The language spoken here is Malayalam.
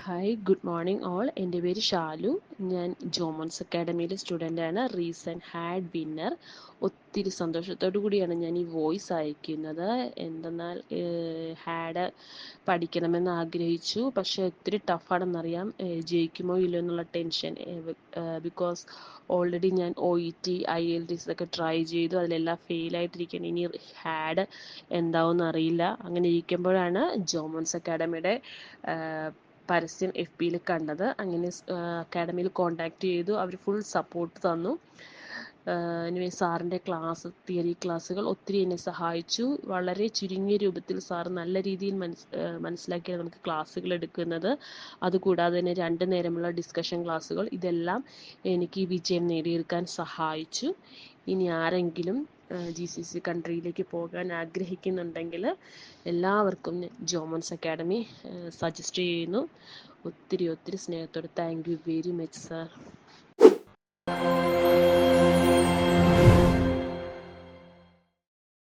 Hi, good morning all. എൻ്റെ പേര് ഷാലു. ഞാൻ ജോമോൻസ് അക്കാഡമിയിലെ സ്റ്റുഡൻ്റാണ്. Recent had winner. ഒത്തിരി സന്തോഷത്തോടു കൂടിയാണ് ഞാൻ ഈ വോയിസ് അയക്കുന്നത്. എന്തെന്നാൽ ഹാഡ് പഠിക്കണമെന്ന് ആഗ്രഹിച്ചു, പക്ഷേ ഒത്തിരി ടഫാണെന്നറിയാം. ജയിക്കുമോ ഇല്ലയോ എന്നുള്ള ടെൻഷൻ. ബിക്കോസ് ഓൾറെഡി ഞാൻ OET IELTS ഒക്കെ ട്രൈ ചെയ്തു, അതിലെല്ലാം ഫെയിലായിട്ടിരിക്കുകയാണ്. ഇനി ഹാഡ് എന്താവുമെന്ന് അറിയില്ല. അങ്ങനെ ഇരിക്കുമ്പോഴാണ് ജോമോൻസ് അക്കാഡമിയുടെ പരസ്യം FBയിൽ കണ്ടത്. അങ്ങനെ അക്കാഡമിയിൽ കോൺടാക്റ്റ് ചെയ്തു. അവർ ഫുൾ സപ്പോർട്ട് തന്നു. എനിവേ സാറിൻ്റെ തിയറി ക്ലാസ്സുകൾ ഒത്തിരി എന്നെ സഹായിച്ചു. വളരെ ചുരുങ്ങിയ രൂപത്തിൽ സാർ നല്ല രീതിയിൽ മനസ്സിലാക്കിയാണ് നമുക്ക് ക്ലാസ്സുകൾ എടുക്കുന്നത്. അതുകൂടാതെ തന്നെ 2 നേരമുള്ള ഡിസ്കഷൻ ക്ലാസ്സുകൾ, ഇതെല്ലാം എനിക്ക് ഈ വിജയം നേടിയെടുക്കാൻ സഹായിച്ചു. ഇനി ആരെങ്കിലും GCC കൺട്രിയിലേക്ക് പോകാൻ ആഗ്രഹിക്കുന്നുണ്ടെങ്കിൽ എല്ലാവർക്കും ജോമോൻസ് അക്കാഡമി സജസ്റ്റ് ചെയ്യുന്നു. ഒത്തിരി ഒത്തിരി സ്നേഹത്തോടെ thank you very much sir.